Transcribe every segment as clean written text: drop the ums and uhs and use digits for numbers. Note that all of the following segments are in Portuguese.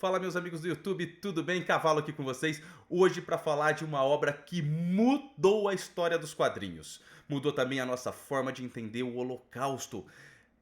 Fala meus amigos do YouTube, tudo bem? Cavalo aqui com vocês, hoje para falar de uma obra que mudou a história dos quadrinhos. Mudou também a nossa forma de entender o Holocausto.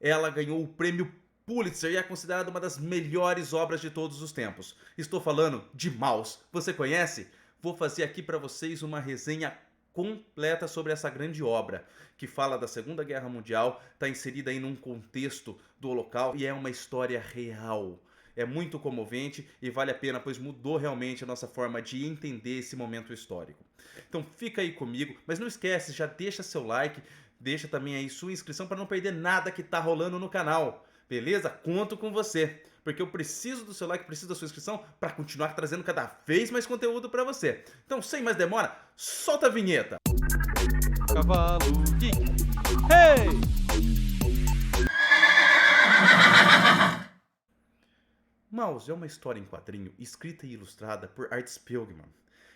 Ela ganhou o prêmio Pulitzer e é considerada uma das melhores obras de todos os tempos. Estou falando de Maus. Você conhece? Vou fazer aqui para vocês uma resenha completa sobre essa grande obra, que fala da Segunda Guerra Mundial, está inserida aí num contexto do Holocausto e é uma história real. É muito comovente e vale a pena, pois mudou realmente a nossa forma de entender esse momento histórico. Então fica aí comigo, mas não esquece, já deixa seu like, deixa também aí sua inscrição para não perder nada que tá rolando no canal. Beleza? Conto com você, porque eu preciso do seu like, preciso da sua inscrição para continuar trazendo cada vez mais conteúdo para você. Então, sem mais demora, solta a vinheta! Cavalo Geek. Hey! Maus é uma história em quadrinho escrita e ilustrada por Art Spiegelman.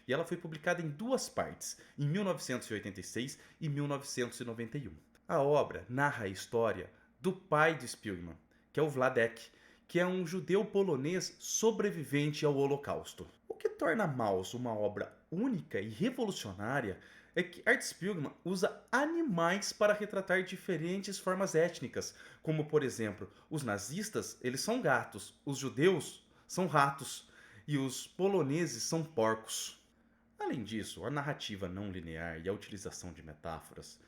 E ela foi publicada em duas partes, em 1986 e 1991. A obra narra a história do pai de Spiegelman, que é o Wladek, que é um judeu polonês sobrevivente ao Holocausto. O que torna Maus uma obra única e revolucionária é que Art Spiegelman usa animais para retratar diferentes formas étnicas, como por exemplo, os nazistas, eles são gatos, os judeus são ratos e os poloneses são porcos. Além disso, a narrativa não linear e a utilização de metáforas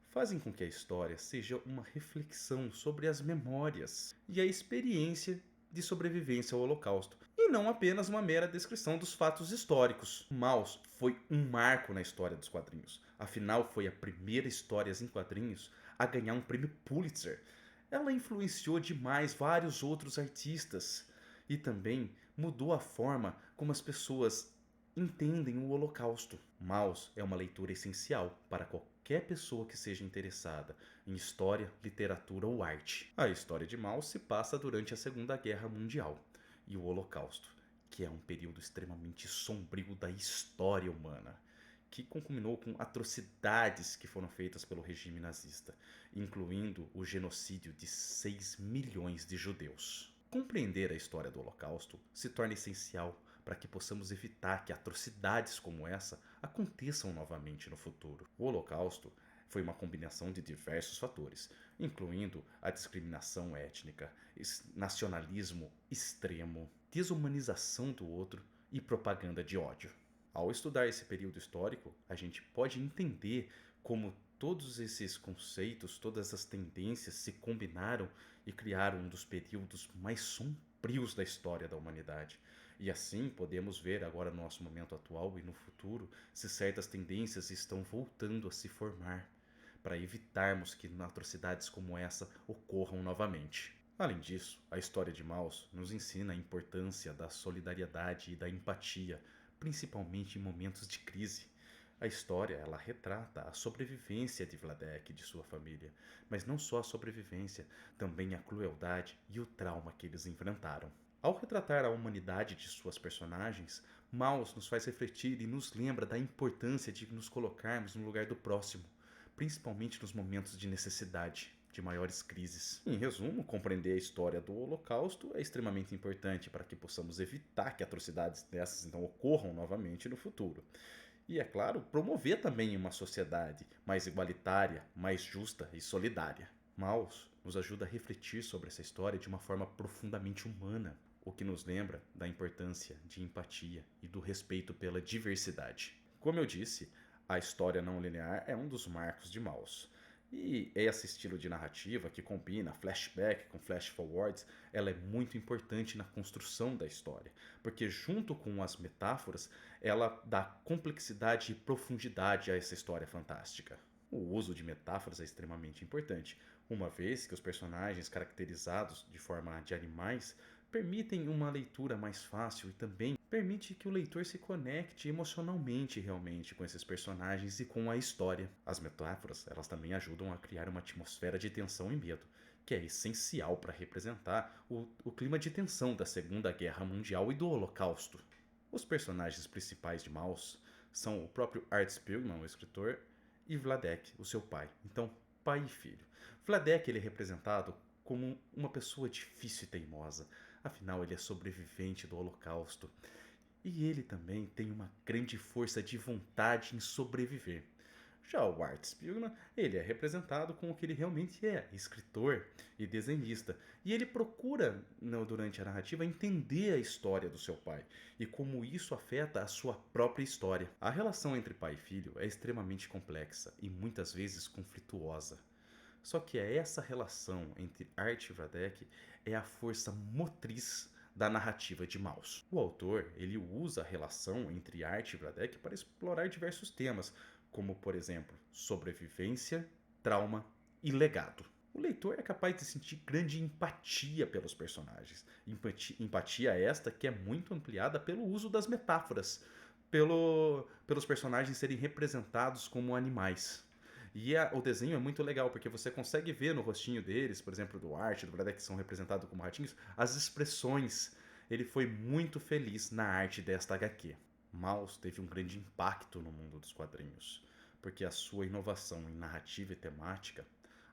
fazem com que a história seja uma reflexão sobre as memórias e a experiência de sobrevivência ao Holocausto, e não apenas uma mera descrição dos fatos históricos. Maus foi um marco na história dos quadrinhos, afinal foi a primeira história em quadrinhos a ganhar um prêmio Pulitzer. Ela influenciou demais vários outros artistas e também mudou a forma como as pessoas entendem o Holocausto. Maus é uma leitura essencial para qualquer pessoa que seja interessada em história, literatura ou arte. A história de Maus se passa durante a Segunda Guerra Mundial e o Holocausto, que é um período extremamente sombrio da história humana, que culminou com atrocidades que foram feitas pelo regime nazista, incluindo o genocídio de 6 milhões de judeus. Compreender a história do Holocausto se torna essencial para que possamos evitar que atrocidades como essa aconteçam novamente no futuro. O Holocausto foi uma combinação de diversos fatores, incluindo a discriminação étnica, nacionalismo extremo, desumanização do outro e propaganda de ódio. Ao estudar esse período histórico, a gente pode entender como todos esses conceitos, todas as tendências se combinaram e criaram um dos períodos mais sombrios da história da humanidade. E assim podemos ver agora no nosso momento atual e no futuro se certas tendências estão voltando a se formar, para evitarmos que atrocidades como essa ocorram novamente. Além disso, a história de Maus nos ensina a importância da solidariedade e da empatia, principalmente em momentos de crise. A história ela retrata a sobrevivência de Wladek e de sua família, mas não só a sobrevivência, também a crueldade e o trauma que eles enfrentaram. Ao retratar a humanidade de suas personagens, Maus nos faz refletir e nos lembra da importância de nos colocarmos no lugar do próximo, principalmente nos momentos de necessidade, de maiores crises. Em resumo, compreender a história do Holocausto é extremamente importante para que possamos evitar que atrocidades dessas então ocorram novamente no futuro. E, é claro, promover também uma sociedade mais igualitária, mais justa e solidária. Maus nos ajuda a refletir sobre essa história de uma forma profundamente humana, o que nos lembra da importância de empatia e do respeito pela diversidade. Como eu disse, a história não linear é um dos marcos de Maus. E esse estilo de narrativa que combina flashback com flash forwards, ela é muito importante na construção da história, porque junto com as metáforas, ela dá complexidade e profundidade a essa história fantástica. O uso de metáforas é extremamente importante, uma vez que os personagens caracterizados de forma de animais permitem uma leitura mais fácil e também permite que o leitor se conecte emocionalmente realmente com esses personagens e com a história. As metáforas, elas também ajudam a criar uma atmosfera de tensão e medo, que é essencial para representar o clima de tensão da Segunda Guerra Mundial e do Holocausto. Os personagens principais de Maus são o próprio Art Spiegelman, o escritor, e Wladek, o seu pai. Então, pai e filho. Wladek ele é representado como uma pessoa difícil e teimosa, Afinal, ele é sobrevivente do Holocausto. E ele também tem uma grande força de vontade em sobreviver. Já o Art Spiegelman, ele é representado com o que ele realmente é, escritor e desenhista. E ele procura, durante a narrativa, entender a história do seu pai e como isso afeta a sua própria história. A relação entre pai e filho é extremamente complexa e muitas vezes conflituosa. Só que essa relação entre Art e Vradek é a força motriz da narrativa de Maus. O autor ele usa a relação entre Art e Vradek para explorar diversos temas, como, por exemplo, sobrevivência, trauma e legado. O leitor é capaz de sentir grande empatia pelos personagens. Empatia esta que é muito ampliada pelo uso das metáforas, pelos personagens serem representados como animais. E o desenho é muito legal, porque você consegue ver no rostinho deles, por exemplo, do Art, do Vradek, que são representados como ratinhos, as expressões. Ele foi muito feliz na arte desta HQ. Maus teve um grande impacto no mundo dos quadrinhos, porque a sua inovação em narrativa e temática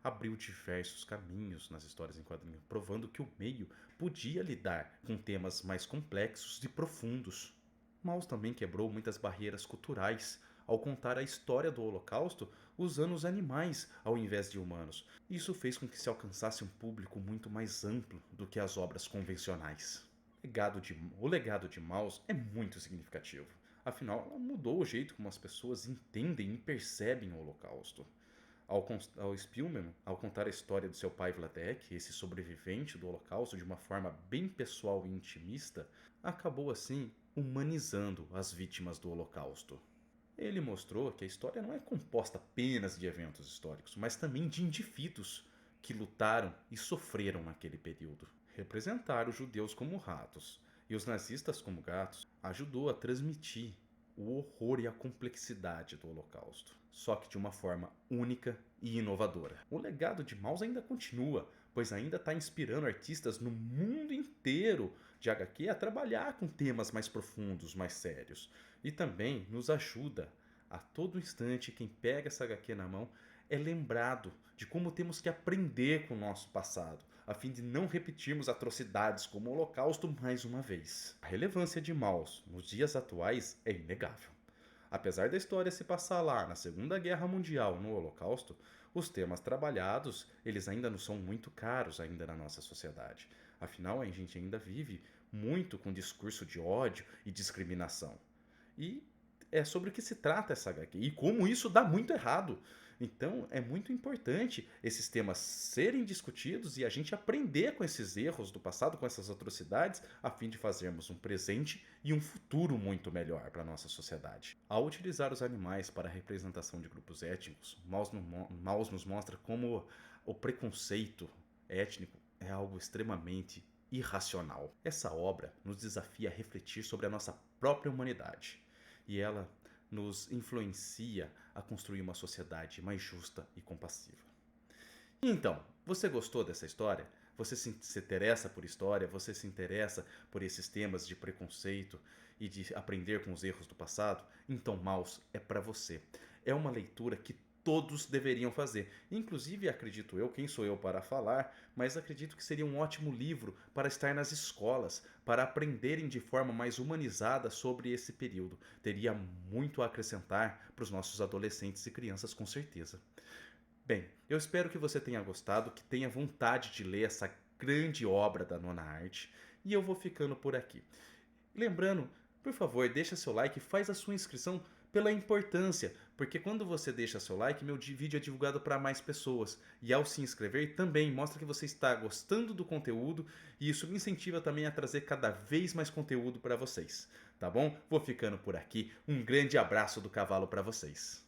abriu diversos caminhos nas histórias em quadrinhos, provando que o meio podia lidar com temas mais complexos e profundos. Maus também quebrou muitas barreiras culturais ao contar a história do Holocausto usando os animais ao invés de humanos. Isso fez com que se alcançasse um público muito mais amplo do que as obras convencionais. O legado de Maus é muito significativo. Afinal, ela mudou o jeito como as pessoas entendem e percebem o Holocausto. Ao Spiegelman, ao contar a história do seu pai Vladek, esse sobrevivente do Holocausto, de uma forma bem pessoal e intimista, acabou assim humanizando as vítimas do Holocausto. Ele mostrou que a história não é composta apenas de eventos históricos, mas também de indivíduos que lutaram e sofreram naquele período. Representar os judeus como ratos e os nazistas como gatos ajudou a transmitir o horror e a complexidade do Holocausto, só que de uma forma única e inovadora. O legado de Maus ainda continua, pois ainda está inspirando artistas no mundo inteiro de HQ a trabalhar com temas mais profundos, mais sérios. E também nos ajuda a todo instante, quem pega essa HQ na mão é lembrado de como temos que aprender com o nosso passado, a fim de não repetirmos atrocidades como o Holocausto mais uma vez. A relevância de Maus nos dias atuais é inegável. Apesar da história se passar lá na Segunda Guerra Mundial, no Holocausto, os temas trabalhados, eles ainda não são muito caros ainda na nossa sociedade. Afinal, a gente ainda vive muito com discurso de ódio e discriminação. E é sobre o que se trata essa HQ e como isso dá muito errado. Então é muito importante esses temas serem discutidos e a gente aprender com esses erros do passado, com essas atrocidades, a fim de fazermos um presente e um futuro muito melhor para a nossa sociedade. Ao utilizar os animais para a representação de grupos étnicos, Maus nos mostra como o preconceito étnico é algo extremamente irracional. Essa obra nos desafia a refletir sobre a nossa própria humanidade e ela nos influencia a construir uma sociedade mais justa e compassiva. Então, você gostou dessa história? Você se interessa por história? Você se interessa por esses temas de preconceito e de aprender com os erros do passado? Então, Maus é para você. É uma leitura que todos deveriam fazer. Inclusive, acredito eu, quem sou eu para falar, mas acredito que seria um ótimo livro para estar nas escolas, para aprenderem de forma mais humanizada sobre esse período. Teria muito a acrescentar para os nossos adolescentes e crianças, com certeza. Bem, eu espero que você tenha gostado, que tenha vontade de ler essa grande obra da Nona Arte, e eu vou ficando por aqui. Lembrando, por favor, deixa seu like e faz a sua inscrição pela importância, porque quando você deixa seu like, meu vídeo é divulgado para mais pessoas. E ao se inscrever, também mostra que você está gostando do conteúdo e isso me incentiva também a trazer cada vez mais conteúdo para vocês. Tá bom? Vou ficando por aqui. Um grande abraço do Cavalo para vocês.